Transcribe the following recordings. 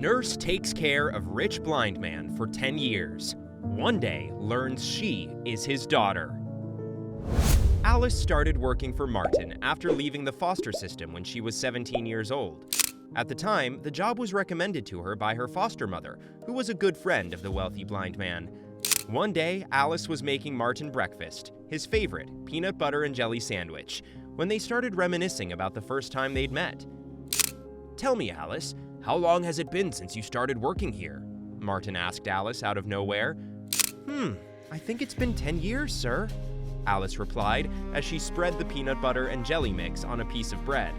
Nurse takes care of rich blind man for 10 years. One day learns she is his daughter. Alice started working for Martin after leaving the foster system when she was 17 years old. At the time, the job was recommended to her by her foster mother, who was a good friend of the wealthy blind man. One day, Alice was making Martin breakfast, his favorite, peanut butter and jelly sandwich, when they started reminiscing about the first time they'd met. "Tell me, Alice, how long has it been since you started working here?" Martin asked Alice out of nowhere. I think it's been 10 years, sir," Alice replied as she spread the peanut butter and jelly mix on a piece of bread.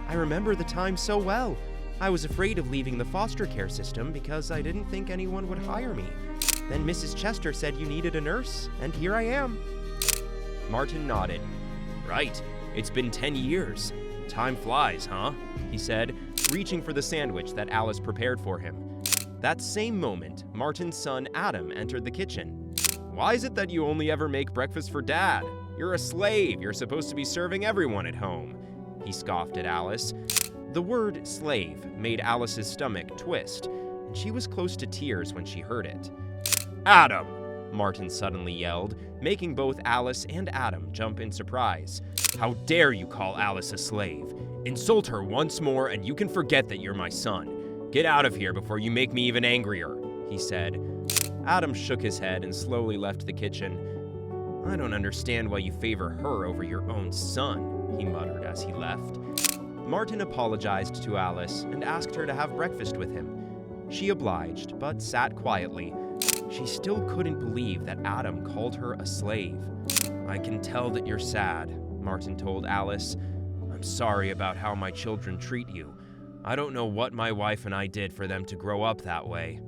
"I remember the time so well. I was afraid of leaving the foster care system because I didn't think anyone would hire me. Then Mrs. Chester said you needed a nurse, and here I am." Martin nodded. "Right, it's been 10 years. Time flies, huh?" he said, reaching for the sandwich that Alice prepared for him. That same moment, Martin's son Adam entered the kitchen. "Why is it that you only ever make breakfast for Dad? You're a slave. You're supposed to be serving everyone at home," he scoffed at Alice. The word slave made Alice's stomach twist, and she was close to tears when she heard it. "Adam!" Martin suddenly yelled, making both Alice and Adam jump in surprise. "How dare you call Alice a slave? Insult her once more and you can forget that you're my son. Get out of here before you make me even angrier," he said. Adam shook his head and slowly left the kitchen. "I don't understand why you favor her over your own son," he muttered as he left. Martin apologized to Alice and asked her to have breakfast with him. She obliged, but sat quietly. She still couldn't believe that Adam called her a slave. "I can tell that you're sad," Martin told Alice. "I'm sorry about how my children treat you. I don't know what my wife and I did for them to grow up that way."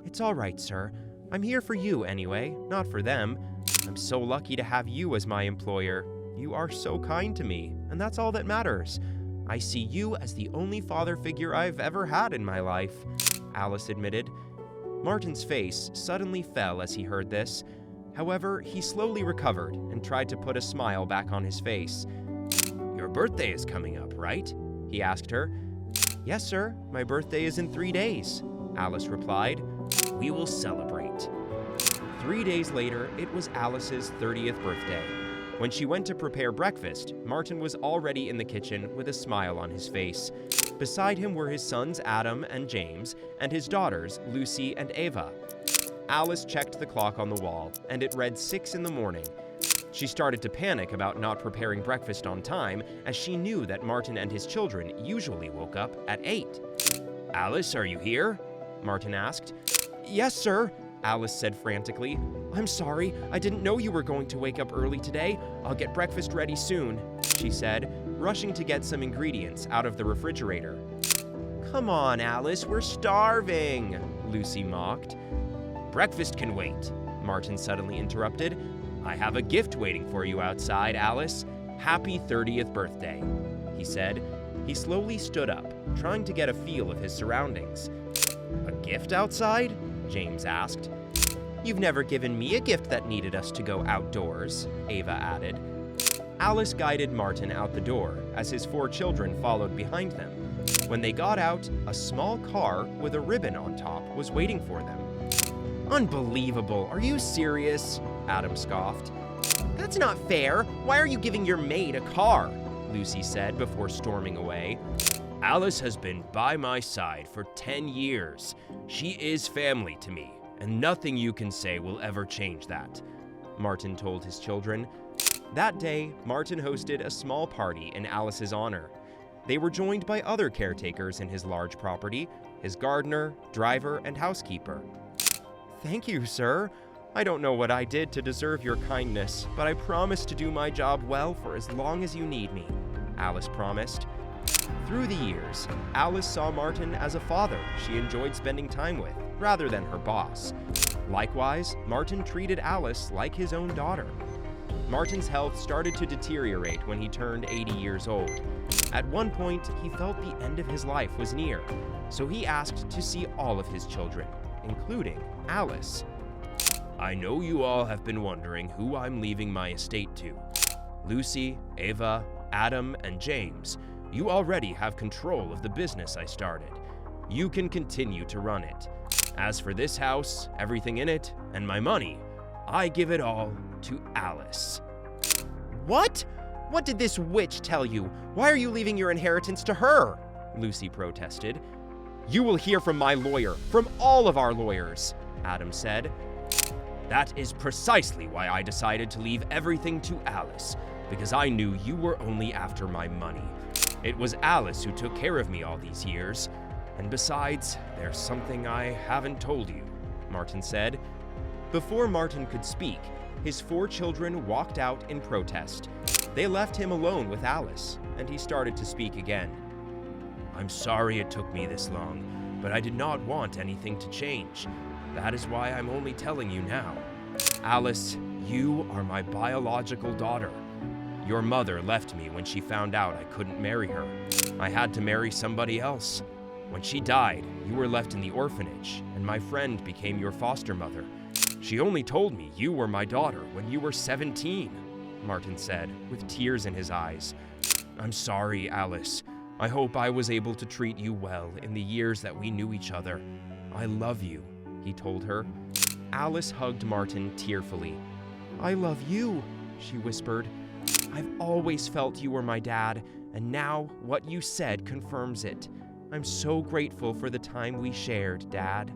"It's all right, sir. I'm here for you anyway, not for them. I'm so lucky to have you as my employer. You are so kind to me, and that's all that matters. I see you as the only father figure I've ever had in my life," Alice admitted. Martin's face suddenly fell as he heard this. However, he slowly recovered and tried to put a smile back on his face. "Your birthday is coming up, right?" he asked her. "Yes, sir. My birthday is in 3 days," Alice replied. "We will celebrate." 3 days later, it was Alice's 30th birthday. When she went to prepare breakfast, Martin was already in the kitchen with a smile on his face. Beside him were his sons Adam and James, and his daughters Lucy and Ava. Alice checked the clock on the wall, and it read 6 in the morning. She started to panic about not preparing breakfast on time, as she knew that Martin and his children usually woke up at 8. "Alice, are you here?" Martin asked. "Yes, sir," Alice said frantically. "I'm sorry, I didn't know you were going to wake up early today. I'll get breakfast ready soon," she said, rushing to get some ingredients out of the refrigerator. "Come on, Alice, we're starving," Lucy mocked. "Breakfast can wait," Martin suddenly interrupted. "I have a gift waiting for you outside, Alice. Happy 30th birthday," he said. He slowly stood up, trying to get a feel of his surroundings. "A gift outside?" James asked. "You've never given me a gift that needed us to go outdoors," Ava added. Alice guided Martin out the door as his 4 children followed behind them. When they got out, a small car with a ribbon on top was waiting for them. "Unbelievable! Are you serious?" Adam scoffed. "That's not fair. Why are you giving your maid a car?" Lucy said before storming away. "Alice has been by my side for 10 years. She is family to me, and nothing you can say will ever change that," Martin told his children. That day, Martin hosted a small party in Alice's honor. They were joined by other caretakers in his large property, his gardener, driver, and housekeeper. "Thank you, sir. I don't know what I did to deserve your kindness, but I promise to do my job well for as long as you need me," Alice promised. Through the years, Alice saw Martin as a father she enjoyed spending time with, rather than her boss. Likewise, Martin treated Alice like his own daughter. Martin's health started to deteriorate when he turned 80 years old. At one point, he felt the end of his life was near, so he asked to see all of his children, including Alice. "I know you all have been wondering who I'm leaving my estate to. Lucy, Ava, Adam, and James, you already have control of the business I started. you can continue to run it. As for this house, everything in it, and my money, I give it all to Alice." What? What did this witch tell you? Why are you leaving your inheritance to her? Lucy protested. "You will hear from my lawyer, from all of our lawyers," Adam said. "That is precisely why I decided to leave everything to Alice, because I knew you were only after my money. It was Alice who took care of me all these years. And besides, there's something I haven't told you," Martin said. Before Martin could speak, his 4 children walked out in protest. They left him alone with Alice, and he started to speak again. "I'm sorry it took me this long, but I did not want anything to change. That is why I'm only telling you now. Alice, you are my biological daughter. Your mother left me when she found out I couldn't marry her. I had to marry somebody else. When she died, you were left in the orphanage, and my friend became your foster mother. She only told me you were my daughter when you were 17, Martin said, with tears in his eyes. "I'm sorry, Alice. I hope I was able to treat you well in the years that we knew each other. I love you," he told her. Alice hugged Martin tearfully. "I love you," she whispered. "I've always felt you were my dad, and now what you said confirms it. I'm so grateful for the time we shared, Dad."